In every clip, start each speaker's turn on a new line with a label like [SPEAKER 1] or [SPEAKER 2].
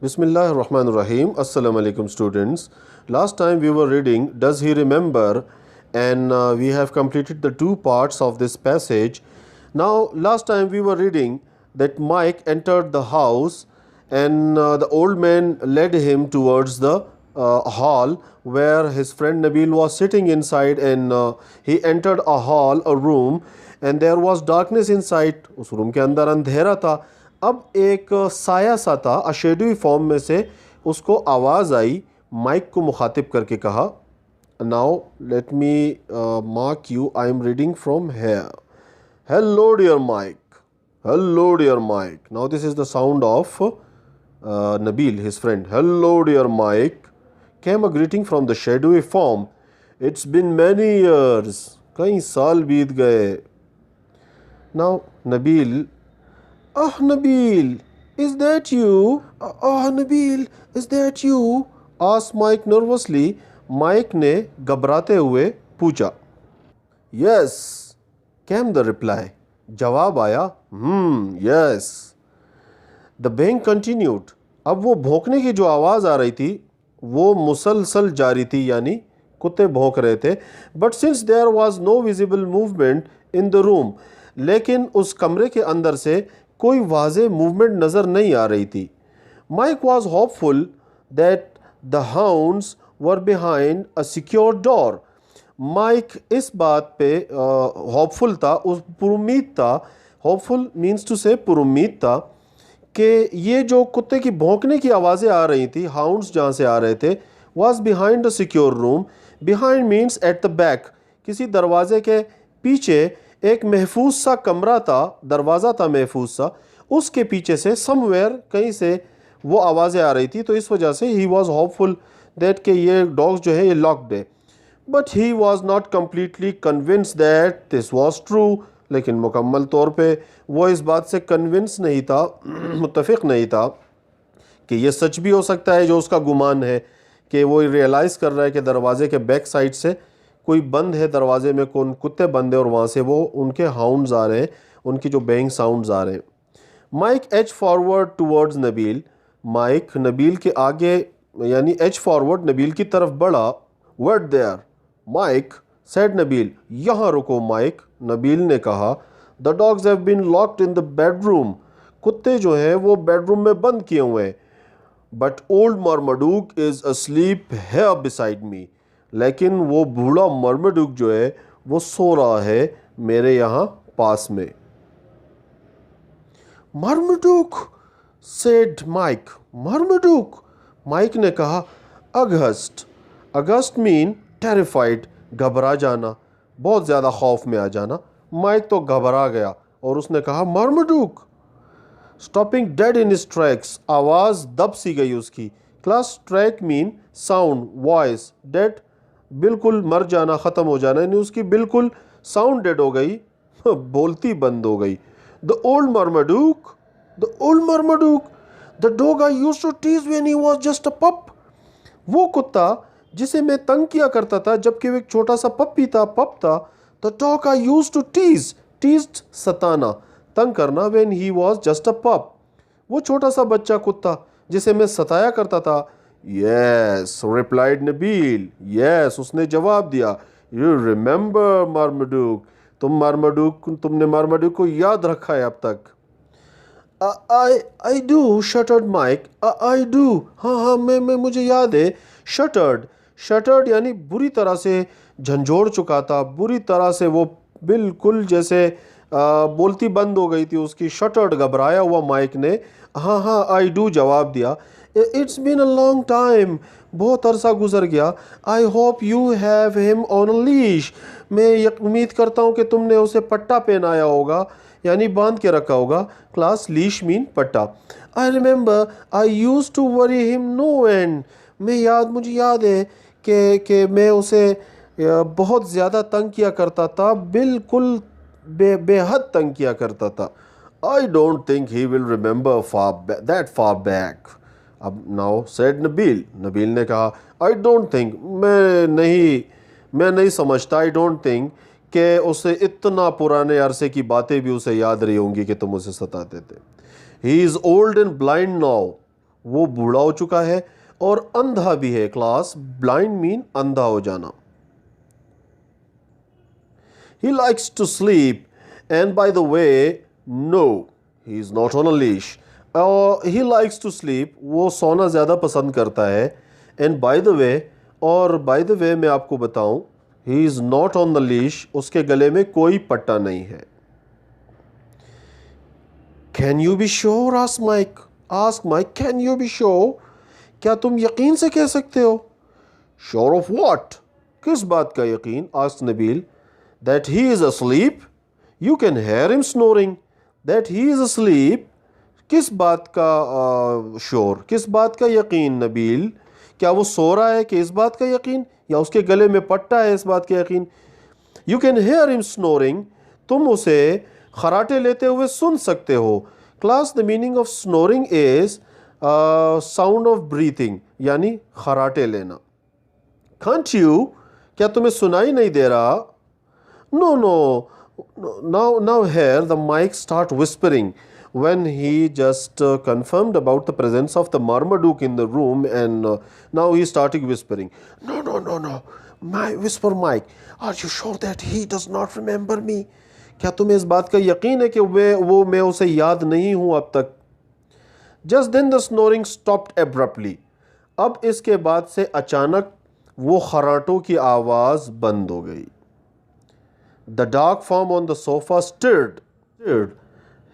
[SPEAKER 1] Bismillahirrahmanirrahim. Assalamu alaikum students. Last time we were reading Does He Remember? And we have completed the two parts of this passage. Now last time we were reading that Mike entered the house and the old man led him towards the hall where his friend Nabil was sitting inside, and he entered a hall, a room, and there was darkness inside. उस room के अंदर अंधेरा था. अब एक साया सा था, अशेडोई फॉर्म में से उसको आवाज़ आई, माइक को मुखातिब करके कहा, now let me mark you, I am reading from here. Hello dear Mike, hello dear Mike. Now this is the sound of Nabil, his friend. Hello dear Mike, came a greeting from the shadowy form. It's been many years. कई साल बीत गए. Now Nabil, Nabil, is that you? Nabil, is that you? asked Mike nervously. Mike ने घबराते हुए पूछा. Yes, came the reply. जवाब आया. Yes. The bang continued. अब वो भौंकने की जो आवाज़ आ रही थी वो मुसलसल जारी थी, यानी कुत्ते भौंक रहे थे. But since there was no visible movement in the room, लेकिन उस कमरे के अंदर से कोई वाज़े मूवमेंट नज़र नहीं आ रही थी. Mike was hopeful that the hounds were behind a secure door. Mike इस बात पे होपफुल था, उस पुरुम्मीद था. होपफुल मीन्स टू से पुरुम्मीद था कि ये जो कुत्ते की भौंकने की आवाज़ें आ रही थी, हाउंड्स जहाँ से आ रहे थे, was behind the secure room. Behind means at the back. किसी दरवाजे के पीछे एक महफूज सा कमरा था, दरवाज़ा था महफूज सा, उसके पीछे से समवेयर कहीं से वो आवाज़ें आ रही थी. तो इस वजह से ही वॉज होपफुल दैट कि ये डॉग्स जो है ये लॉक्ड है. But he was not completely convince that this was true. लेकिन मुकम्मल तौर पे वो इस बात से कन्विंस नहीं था, मुत्तफ़िक़ नहीं था कि ये सच भी हो सकता है जो उसका गुमान है, कि वो रियलाइज़ कर रहा है कि दरवाज़े के बैक साइड से कोई बंद है, दरवाज़े में कौन कुत्ते बंद है और वहाँ से वो उनके हाउंड्स आ रहे हैं, उनकी जो बैंग साउंड्स आ रहे हैं. Mike edge forward towards Nabil. Mike Nabil के आगे यानी एज फॉरवर्ड नबील की तरफ बढ़ा. Wait there Mike, said Nabil. यहाँ रुको माइक, नबील ने कहा. The dogs have been locked in the bedroom. कुत्ते जो हैं वो बेडरूम में बंद किए हुए हैं. But old Marmaduke is asleep here beside me. लेकिन वो बूढ़ा मर्मडूक जो है वो सो रहा है मेरे यहाँ पास में. मर्मडूक, सेड माइक. मर्मडूक, माइक ने कहा. अगस्ट. अगस्ट मीन टेरिफाइड, घबरा जाना, बहुत ज़्यादा खौफ में आ जाना. माइक तो घबरा गया और उसने कहा Marmaduke. Stopping dead in his tracks. आवाज़ दब सी गई उसकी. Class track mean sound, voice. Dead बिल्कुल मर जाना, ख़त्म हो जाना, यानी उसकी बिल्कुल साउंड डेड हो गई, बोलती बंद हो गई. The old Marmaduke, the old Marmaduke, the dog I used to tease when he was just a pup. वो कुत्ता जिसे मैं तंग किया करता था जबकि वो एक छोटा सा पप्पी था, पप था. The dog I used to tease, teased सताना, तंग करना. When he was just a pup, वो छोटा सा बच्चा कुत्ता जिसे मैं सताया करता था. Yes, replied Nabeel. यस, उसने जवाब दिया. यू रिमेंबर मार्मडूक, तुमने मार्मडूक को याद रखा है अब तक. I do, shuddered Mike. I do, हाँ मैं मुझे याद है. शटर्ड, शटर्ड यानी बुरी तरह से झंझोड़ चुका था, बुरी तरह से वो बिल्कुल जैसे बोलती बंद हो गई थी उसकी. शटर्ड, घबराया हुआ माइक ने हाँ आई डू जवाब दिया. It's been a long time, बहुत अरसा गुजर गया. I hope you have him on a leash. मैं उम्मीद करता हूँ कि तुमने उसे पट्टा पहनाया होगा, यानी बांध के रखा होगा. क्लास लीश मीन पट्टा. I remember I use to worry him no end. मुझे याद है कि मैं उसे बहुत ज़्यादा तंग किया करता था, बिल्कुल बेहद तंग किया करता था. I don't think he will remember that far back. अब नाउ सेड नबील. नबील ने कहा आई डोंट थिंक, मैं नहीं समझता, आई डोंट थिंक कि उसे इतना पुराने अरसे की बातें भी उसे याद रही होंगी कि तुम उसे सताते थे. He is old and blind now. वो बूढ़ा हो चुका है और अंधा भी है क्लास। ब्लाइंड मीन अंधा हो जाना। He likes to sleep, and by the way, no, he is not on a leash. He likes to sleep, वो सोना ज़्यादा पसंद करता है। And by the way, और by the way मैं आपको बताऊं, he is not on the leash, उसके गले में कोई पट्टा नहीं है। Can you be sure? Ask Mike, can you be sure? क्या तुम यकीन से कह सकते हो? Sure of what? किस बात का यकीन? asked Nabil. That he is asleep? You can hear him snoring. That he is asleep? किस बात का श्योर, किस बात का यकीन नबील? क्या वो सो रहा है कि इस बात का यकीन, या उसके गले में पट्टा है इस बात का यकीन? You can hear him snoring. तुम उसे खराटे लेते हुए सुन सकते हो। Class, the meaning of snoring is sound of breathing, यानी खराटे लेना। Can't you? क्या तुम्हें सुनाई नहीं दे रहा? No. Now here the mic start whispering when he just confirmed about the presence of the Marmaduke in the room, and now he started whispering. No. Whisper Mike. Are you sure that he does not remember me? क्या तुम्हें इस बात का यकीन है कि मैं उसे याद नहीं हूँ अब तक? Just then the snoring stopped abruptly. अब इसके बाद से अचानक वो खराटों की आवाज़ बंद हो गई। The dark form on the sofa stirred.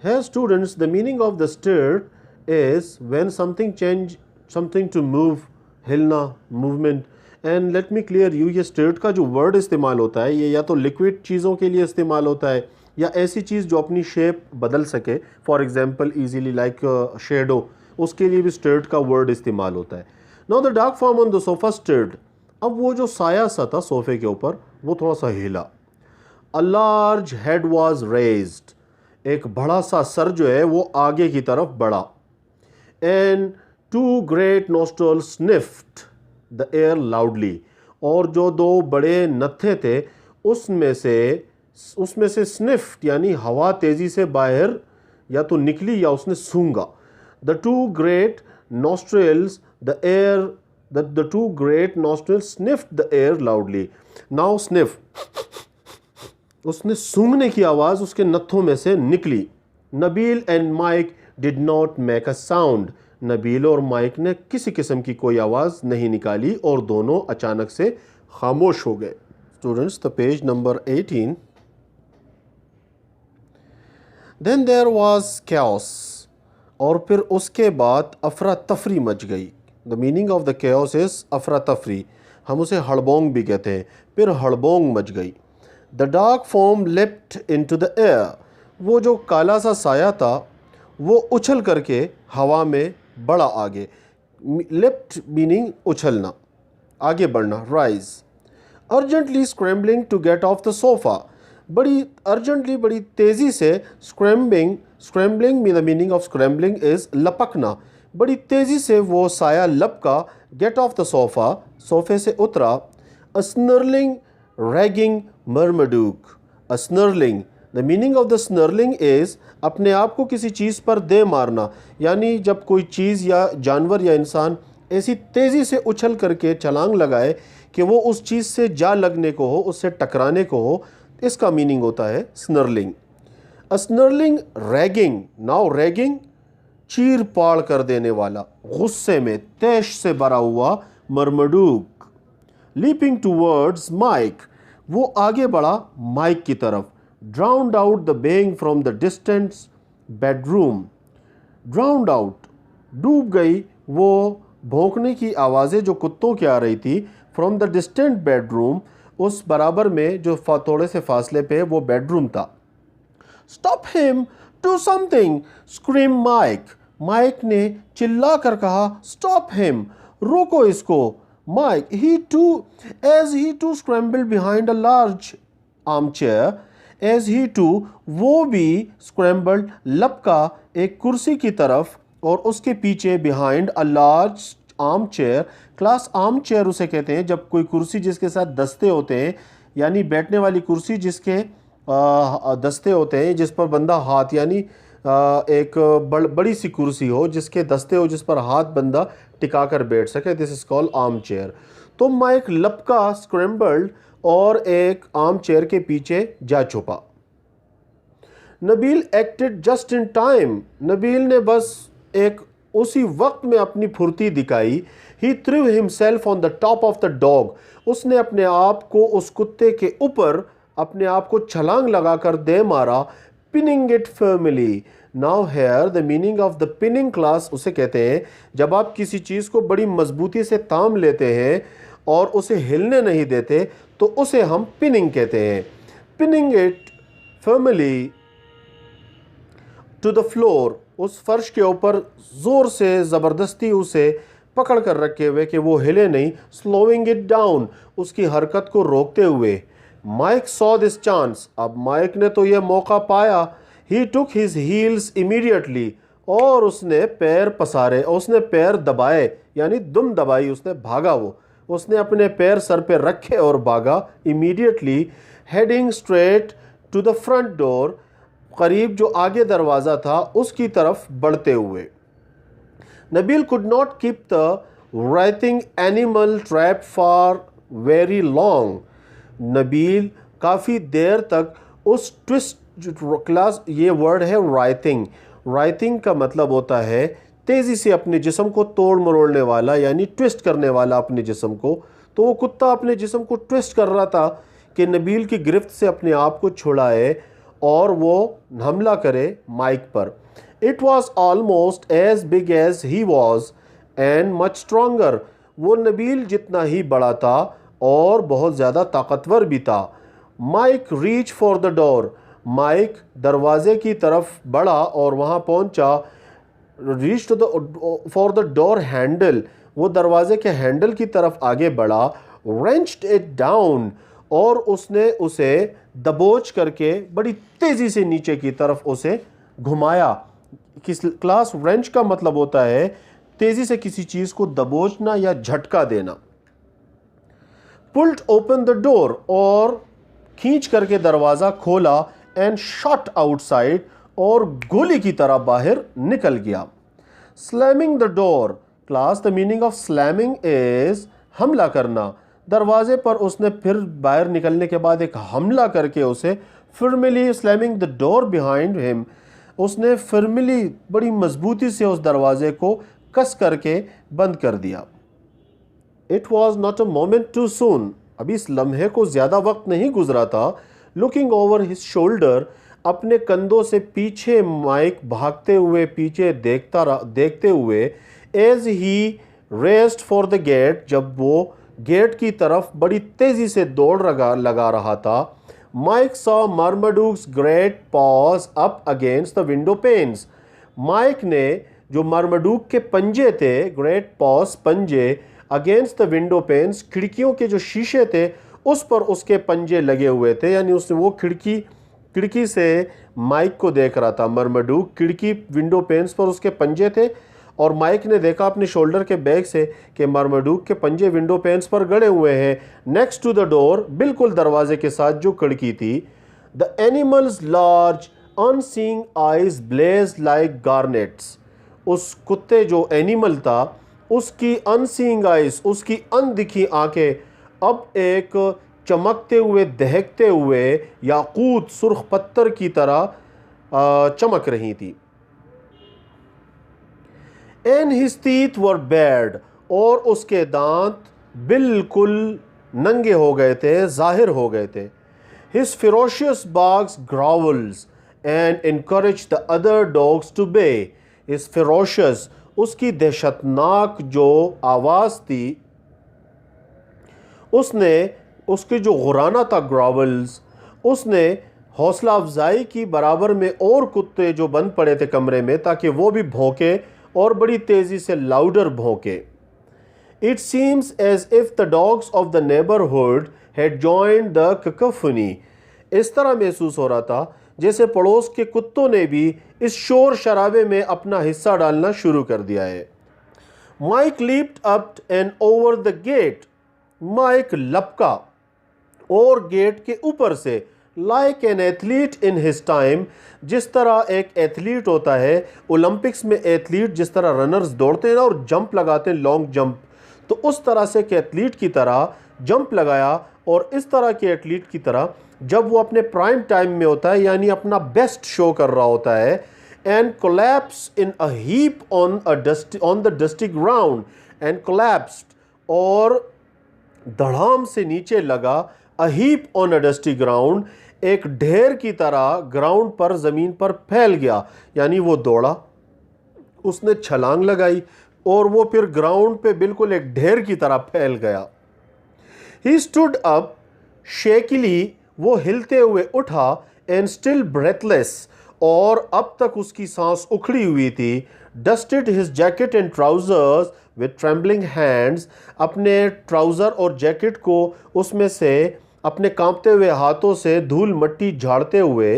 [SPEAKER 1] Here students, the meaning of the stirred is when something to move, हिलना, movement. And let me clear you, ये stirred का जो word इस्तेमाल होता है, ये या तो liquid चीज़ों के लिए इस्तेमाल होता है या ऐसी चीज़ जो अपनी शेप बदल सके, for example easily like shadow, उसके लिए भी stirred का word इस्तेमाल होता है। Now the dark form on the sofa stirred. अब वो जो साया सा था सोफे के ऊपर, वो थोड़ा सा हिला। A large head was raised. एक बड़ा सा सर जो है वो आगे की तरफ बढ़ा। And two great nostrils sniffed the air loudly. और जो दो बड़े नत्थे थे उसमें से sniffed यानी हवा तेज़ी से बाहर या तो निकली या उसने सूंघा। The two great nostrils sniffed the air loudly. Now sniff, उसने सूंघने की आवाज़ उसके नत्थों में से निकली। Nabil and Mike did not make a sound. Nabil और माइक ने किसी किस्म की कोई आवाज़ नहीं निकाली और दोनों अचानक से खामोश हो गए। Students, the page number 18। Then there was chaos, और फिर उसके बाद अफरा तफरी मच गई। The meaning of the chaos is अफरा तफरी, हम उसे हड़बोंग भी कहते हैं। फिर हड़बोंग मच गई। The dark form leapt into the air, वो जो काला सा साया था वो उछल करके हवा में बढ़ा आगे। लेप्ट मीनिंग उछलना, आगे बढ़ना, rise. Urgently scrambling to get off the sofa, बड़ी अर्जेंटली, बड़ी तेज़ी से स्क्रैम्बलिंग में the meaning of scrambling is लपकना, बड़ी तेज़ी से वो साया लपका। गेट ऑफ द सोफ़ा, सोफ़े से उतरा। A snarling raging Marmaduke, a snarling, the meaning of the snarling is अपने आप को किसी चीज़ पर दे मारना, यानी जब कोई चीज़ या जानवर या इंसान ऐसी तेज़ी से उछल करके छलांग लगाए कि वो उस चीज़ से जा लगने को हो, उससे टकराने को हो, इसका मीनिंग होता है स्नर्लिंग। अ स्नर्लिंग रैगिंग, नाउ रैगिंग चीर पाड़ कर देने वाला, गुस्से में तैश से भरा हुआ मर्मडूक। लीपिंग टूवर्ड्स माइक, वो आगे बढ़ा माइक की तरफ। Drowned out the being from the distant bedroom, drowned out, डूब गई वो भौंकने की आवाज़ें जो कुत्तों की आ रही थी। फ्रॉम द डिस्टेंट बेडरूम, उस बराबर में जो थोड़े से फासले पे वो बेडरूम था। Stop him, do something, scream Mike, Mike ने चिल्ला कर कहा स्टॉप हिम, रोको इसको। Mike, as he too scrambled behind a large armchair, as he too, वो भी scrambled, लपका एक कुर्सी की तरफ और उसके पीछे behind a large armchair। Class arm chair उसे कहते हैं जब कोई कुर्सी जिसके साथ दस्ते होते हैं, यानी बैठने वाली कुर्सी जिसके दस्ते होते हैं, जिस पर बंदा हाथ यानी एक बड़ी सी कुर्सी हो जिसके दस्ते हो, जिस पर हाथ बंदा टिका कर बैठ सके। This is called armchair. तो माइक लपका, स्क्रैम्बल्ड और एक आर्म चेयर के पीछे जा छुपा। Nabeel acted just in time. Nabeel ने बस एक उसी वक्त में अपनी फुर्ती दिखाई। He threw himself on the top of the dog. उसने अपने आप को उस कुत्ते के ऊपर अपने आप को छलांग लगाकर दे मारा। Pinning it firmly. Now here the meaning of the pinning class उसे कहते हैं जब आप किसी चीज़ को बड़ी मजबूती से थाम लेते हैं और उसे हिलने नहीं देते तो उसे हम पिनिंग कहते हैं। Pinning it firmly to the floor. उस फर्श के ऊपर ज़ोर से ज़बरदस्ती उसे पकड़ कर रखे हुए कि वो हिले नहीं। Slowing it down. उसकी हरकत को रोकते हुए। Mike saw this chance. अब माइक ने तो यह मौका पाया। He took his heels immediately. और उसने पैर पसारे, उसने पैर दबाए, यानी दुम दबाई, उसने भागा। उसने अपने पैर सर पे रखे और भागा। Immediately heading straight to the front door. करीब जो आगे दरवाज़ा था उसकी तरफ बढ़ते हुए। Nabil could not keep the writhing animal trap for very long. Nabil काफ़ी देर तक उस ट्विस्ट क्लास, ये वर्ड है writhing। writhing का मतलब होता है तेज़ी से अपने जिस्म को तोड़ मरोड़ने वाला, यानी ट्विस्ट करने वाला अपने जिस्म को। तो वो कुत्ता अपने जिस्म को ट्विस्ट कर रहा था कि नबील की गिरफ्त से अपने आप को छुड़ाए और वो हमला करे माइक पर। It was almost as big as he was and much stronger. वो नबील जितना ही बड़ा था और बहुत ज़्यादा ताकतवर भी था। Mike reach for the door. Mike दरवाजे की तरफ बढ़ा और वहाँ पहुँचा। Reach to the for the door handle. वो दरवाजे के हैंडल की तरफ आगे बढ़ा। Wrenched it down. और उसने उसे दबोच करके बड़ी तेज़ी से नीचे की तरफ उसे घुमाया। किस क्लास रेंच का मतलब होता है तेज़ी से किसी चीज़ को दबोचना या झटका देना। Pulled open the door. और खींच करके दरवाज़ा खोला। And shot outside. और गोली की तरह बाहर निकल गया। Slamming the door. Class the meaning of slamming is हमला करना। दरवाजे पर उसने फिर बाहर निकलने के बाद एक हमला करके उसे firmly slamming the door behind him. उसने फर्मली बड़ी मजबूती से उस दरवाजे को कस करके बंद कर दिया। It was not a moment too soon. अभी इस लम्हे को ज़्यादा वक्त नहीं गुजरा था। Looking over his shoulder. अपने कंधों से पीछे माइक भागते हुए पीछे देखते हुए। As he raced for the gate. जब वो गेट की तरफ बड़ी तेज़ी से दौड़ लगा रहा था। Mike saw Marmaduke's great paws up against the window panes. Mike ने जो मार्माडुक के पंजे थे, ग्रेट पॉज पंजे, अगेंस्ट द विंडो पेन्स, खिड़कियों के जो शीशे थे उस पर उसके पंजे लगे हुए थे, यानी उसने वो खिड़की से माइक को देख रहा था। मार्माडुक खिड़की विंडो पेन्स पर उसके पंजे थे और माइक ने देखा अपने शोल्डर के बैग से कि मार्माडुक के पंजे विंडो पेन्स पर गड़े हुए हैं। नेक्स्ट टू द डोर, बिल्कुल दरवाजे के साथ जो खिड़की थी। The animals large unseeing eyes blaze like garnets. उस कुत्ते जो एनिमल था उसकी अनसीइंग आइज, उसकी अनदिखी आंखें अब एक चमकते हुए दहकते हुए याकूत सुर्ख पत्थर की तरह चमक रही थी। And his teeth were bad. और उसके दांत बिल्कुल नंगे हो गए थे, जाहिर हो गए थे। His ferocious barks growls and encourage the other dogs to bay. इस फेरोशियस, उसकी दहशतनाक जो आवाज़ थी, उसने उसके जो गुराना था ग्रावल्स, उसने हौसला अफजाई की बराबर में और कुत्ते जो बंद पड़े थे कमरे में ताकि वो भी भौंके और बड़ी तेज़ी से लाउडर भौंके। It seems as if the dogs of the neighbourhood had joined the cacophony. इस तरह महसूस हो रहा था जैसे पड़ोस के कुत्तों ने भी इस शोर शराबे में अपना हिस्सा डालना शुरू कर दिया है। Mike leaped up and over the gate. Mike लपका और गेट के ऊपर से like an athlete in his time, जिस तरह एक एथलीट होता है ओलंपिक्स में, एथलीट जिस तरह रनर्स दौड़ते हैं ना और जंप लगाते हैं, लॉन्ग जंप, तो उस तरह से एक एथलीट की तरह जंप लगाया। और इस तरह के एथलीट की तरह जब वो अपने प्राइम टाइम में होता है, यानी अपना बेस्ट शो कर रहा होता है, and collapse in a heap on the dusty ground, and collapsed, और धड़ाम से नीचे लगा, a heap on a dusty ground, एक ढेर की तरह ग्राउंड पर, ज़मीन पर फैल गया। यानी वो दौड़ा, उसने छलांग लगाई और वो फिर ग्राउंड पे बिल्कुल एक ढेर की तरह फैल गया। ही स्टूड अप शेकिली, वो हिलते हुए उठा, एंड स्टिल ब्रेथलेस, और अब तक उसकी सांस उखड़ी हुई थी, dusted his jacket and trousers with trembling hands, अपने ट्राउज़र और जैकेट को उसमें से अपने कांपते हुए हाथों से धूल मट्टी झाड़ते हुए,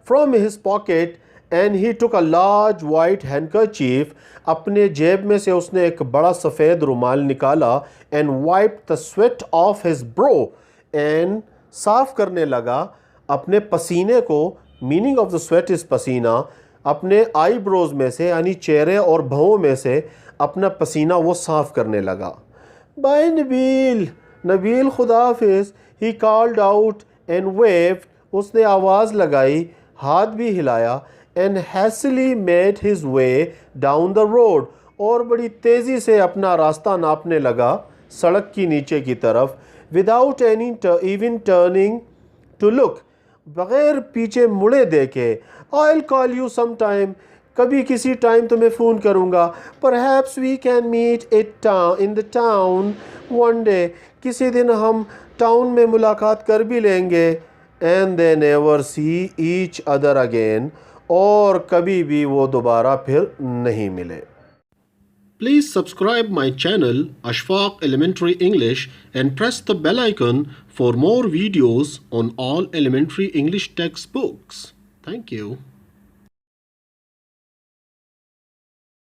[SPEAKER 1] from his pocket, and he took a large white handkerchief, अपने जेब में से उसने एक बड़ा सफ़ेद रुमाल निकाला, and wipe the sweat of his bro, and साफ करने लगा अपने पसीने को, meaning of the sweat is पसीना, अपने आईब्रोज में से यानी चेहरे और भौं में से अपना पसीना वो साफ करने लगा। बाय नबील, नबील खुदा हाफिज़, he called out and waved, उसने आवाज़ लगाई, हाथ भी हिलाया, and hastily made his way down the road, और बड़ी तेज़ी से अपना रास्ता नापने लगा सड़क की नीचे की तरफ, without any even turning to look, बग़ैर पीछे मुड़े देखे। I will call you some time, कभी किसी टाइम तुम्हें फ़ोन करूँगा, perhaps we can meet in the town one day, किसी दिन हम टाउन में मुलाकात कर भी लेंगे, and they never see each other again, और कभी भी वो दोबारा फिर नहीं मिले। Please subscribe my channel Ashfaq Elementary English and press the bell icon for more videos on all elementary English textbooks. Thank you.